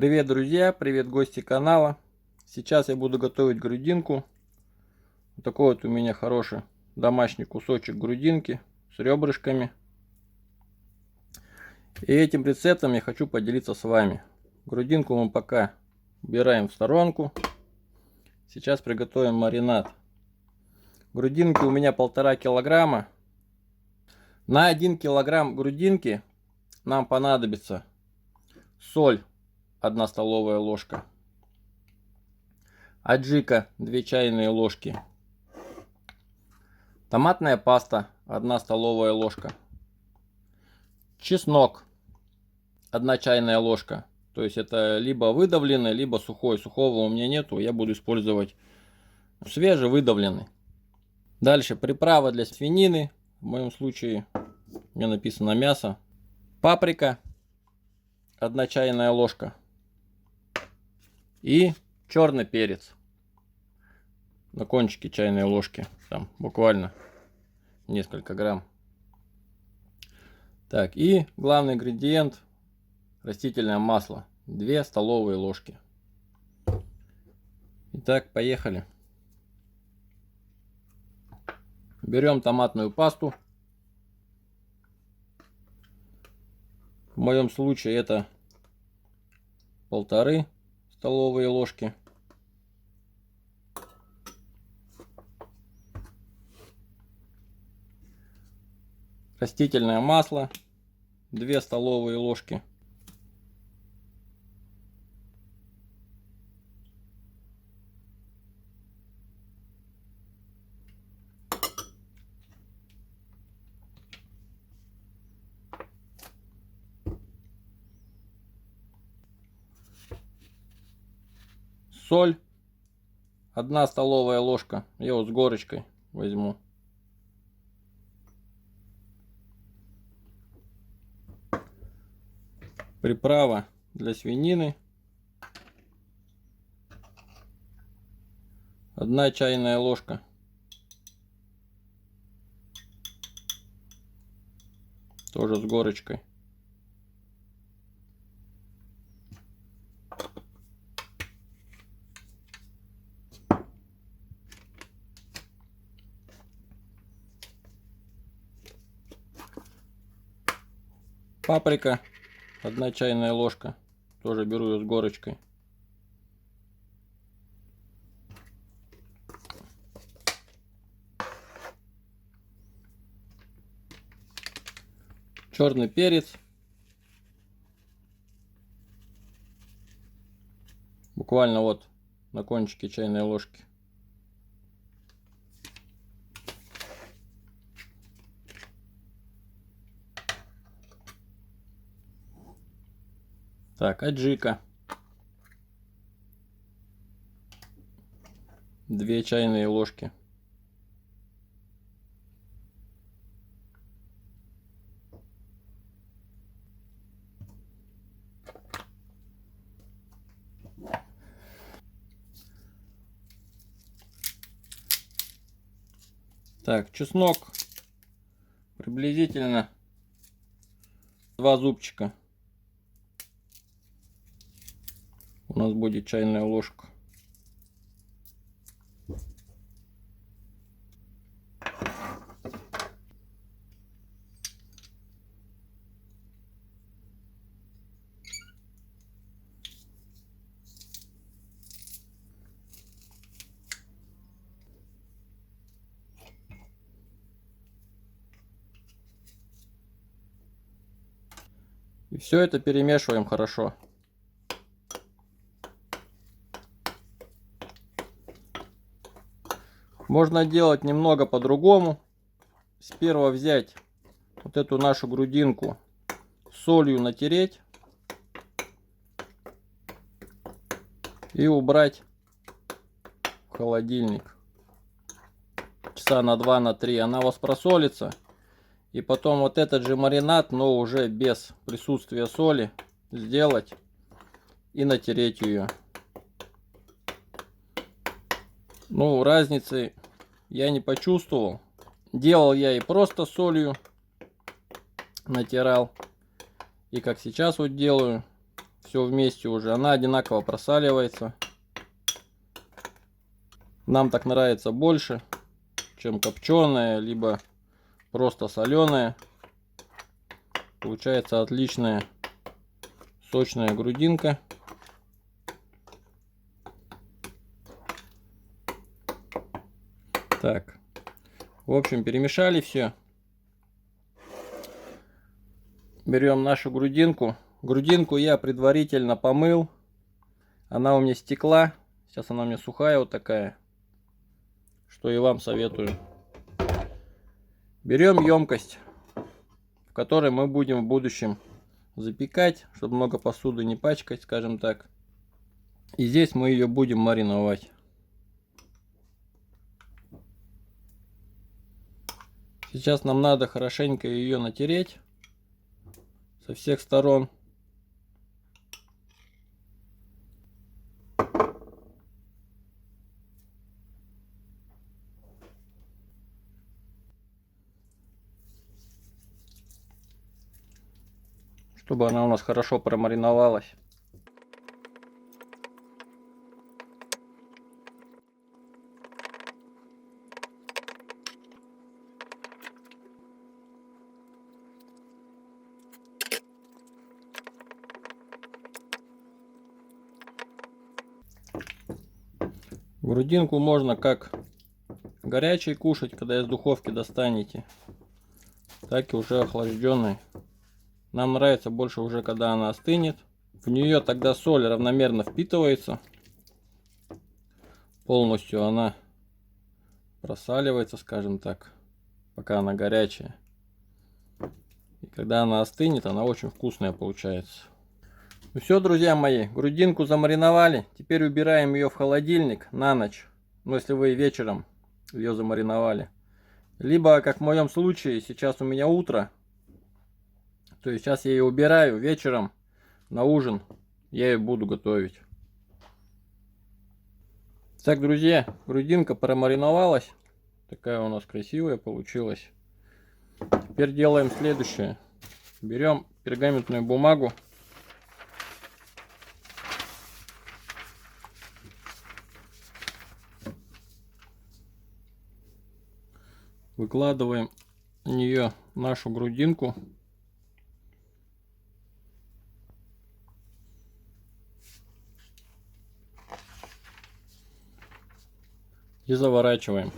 Привет, друзья! Привет, гости канала! Сейчас я буду готовить грудинку. Вот такой вот у меня хороший домашний кусочек грудинки с ребрышками. И этим рецептом я хочу поделиться с вами. Грудинку мы пока убираем в сторонку. Сейчас приготовим маринад. Грудинки у меня 1,5 килограмма. На 1 килограмм грудинки нам понадобится соль 1 столовая ложка, аджика 2 чайные ложки, томатная паста 1 столовая ложка, чеснок 1 чайная ложка. То есть это либо выдавленный, либо сухой. Сухого у меня нету, я буду использовать свежевыдавленный. Дальше приправа для свинины. В моем случае у меня написано мясо. Паприка 1 чайная ложка. И черный перец на кончике чайной ложки. Там буквально несколько грамм. Так, и главный ингредиент — растительное масло. 2 столовые ложки. Итак, поехали. Берем томатную пасту. В моем случае это 1,5 столовые ложки. Растительное масло 2 столовые ложки. Соль 1 столовая ложка. Я вот с горочкой возьму. Приправа для свинины 1 чайная ложка. Тоже с горочкой. Паприка 1 чайная ложка. Тоже беру ее с горочкой. Черный перец. Буквально вот на кончике чайной ложки. Так, аджика 2 чайные ложки. Так, чеснок приблизительно 2 зубчика. У нас будет чайная ложка. И все это перемешиваем хорошо. Можно делать немного по-другому. Сперва взять вот эту нашу грудинку, солью натереть и убрать в холодильник. Часа на 2-3 она у вас просолится. И потом вот этот же маринад, но уже без присутствия соли, сделать и натереть ее. Ну, разницы я не почувствовал. Делал я и просто солью натирал. И как сейчас вот делаю, все вместе уже, она одинаково просаливается. Нам так нравится больше, чем копченая, либо просто соленая. Получается отличная сочная грудинка. Так, в общем, перемешали все. Берем нашу грудинку. Грудинку я предварительно помыл. Она у меня стекла. Сейчас она у меня сухая вот такая. Что и вам советую. Берем емкость, в которой мы будем в будущем запекать, чтобы много посуды не пачкать, скажем так. И здесь мы ее будем мариновать. Сейчас нам надо хорошенько ее натереть со всех сторон. Чтобы она у нас хорошо промариновалась. Грудинку можно как горячей кушать, когда из духовки достанете, так и уже охлажденной. Нам нравится больше уже, когда она остынет. В нее тогда соль равномерно впитывается. Полностью она просаливается, скажем так, пока она горячая. И когда она остынет, она очень вкусная получается. Ну все, друзья мои, грудинку замариновали. Теперь убираем ее в холодильник на ночь. Ну, если вы вечером ее замариновали. Либо, как в моем случае, сейчас у меня утро. То есть сейчас я ее убираю вечером на ужин. Я ее буду готовить. Так, друзья, грудинка промариновалась. Такая у нас красивая получилась. Теперь делаем следующее. Берем пергаментную бумагу. Выкладываем на нее нашу грудинку. И заворачиваем.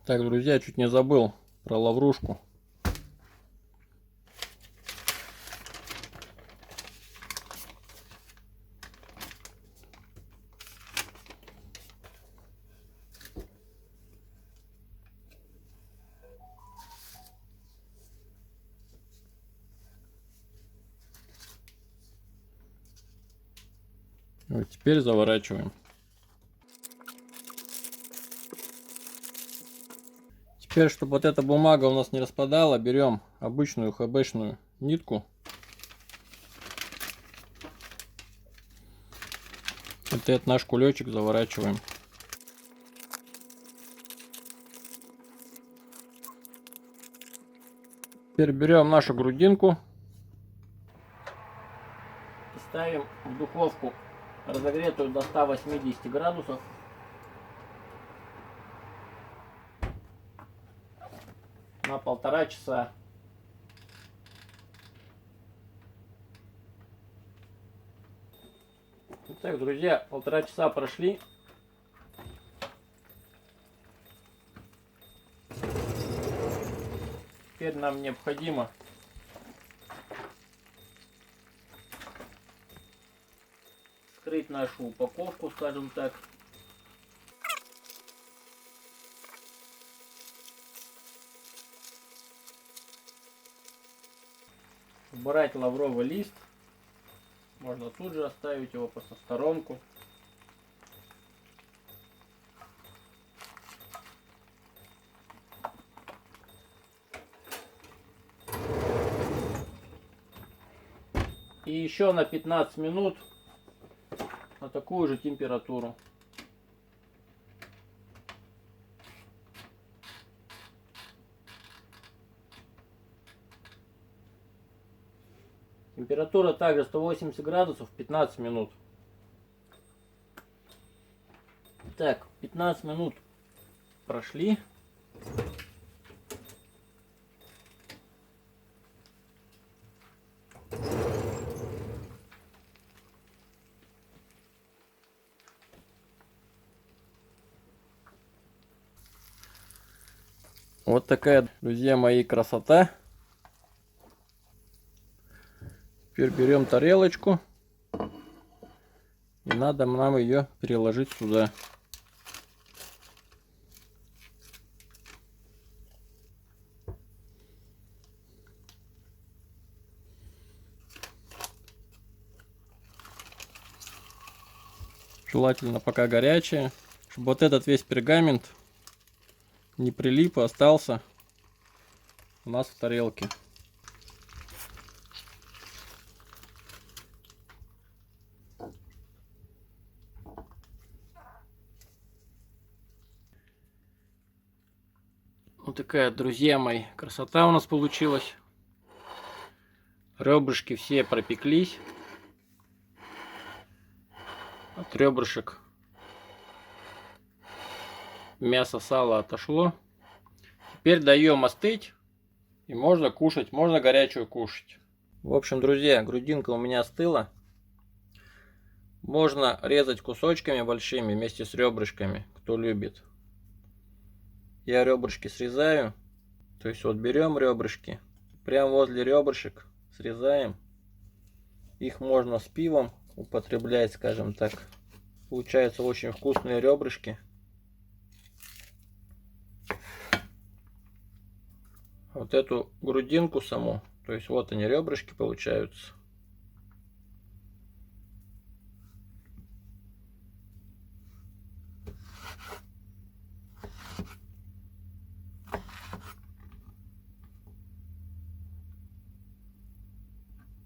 Так, друзья, чуть не забыл про лаврушку. Вот теперь заворачиваем. Теперь, чтобы вот эта бумага у нас не распадала, берем обычную ХБшную нитку. Вот этот наш кулечек заворачиваем. Теперь берем нашу грудинку и ставим в духовку, разогретую до 180 градусов. На 1,5 часа. Итак, друзья, 1,5 часа прошли. Теперь нам необходимо вскрыть нашу упаковку, скажем так. Убрать лавровый лист. Можно тут же оставить его просто в сторонку. И еще на 15 минут на такую же температуру. Температура также 180 градусов, 15 минут. Так, 15 минут прошли. Вот такая, друзья мои, красота. Теперь берем тарелочку. И надо нам ее переложить сюда. Желательно пока горячая, чтобы вот этот весь пергамент не прилип, а остался у нас в тарелке. Вот такая, друзья мои, красота у нас получилась. Ребрышки все пропеклись. От ребрышек мясо, сало отошло. Теперь даем остыть. И можно кушать, можно горячую кушать. В общем, друзья, грудинка у меня остыла. Можно резать кусочками большими вместе с ребрышками, кто любит. Я ребрышки срезаю. То есть вот берем ребрышки. Прямо возле ребрышек срезаем. Их можно с пивом употреблять, скажем так. Получаются очень вкусные ребрышки. Вот эту грудинку саму, то есть вот они ребрышки получаются.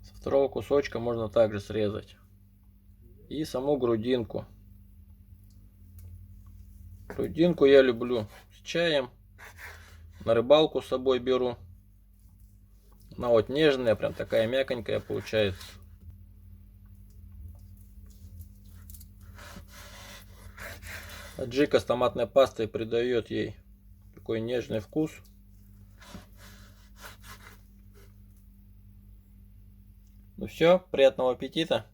Со второго кусочка можно также срезать. И саму грудинку. Грудинку я люблю с чаем. На рыбалку с собой беру. Она вот нежная, прям такая мяконькая получается. Аджика с томатной пастой придает ей такой нежный вкус. Ну все, приятного аппетита!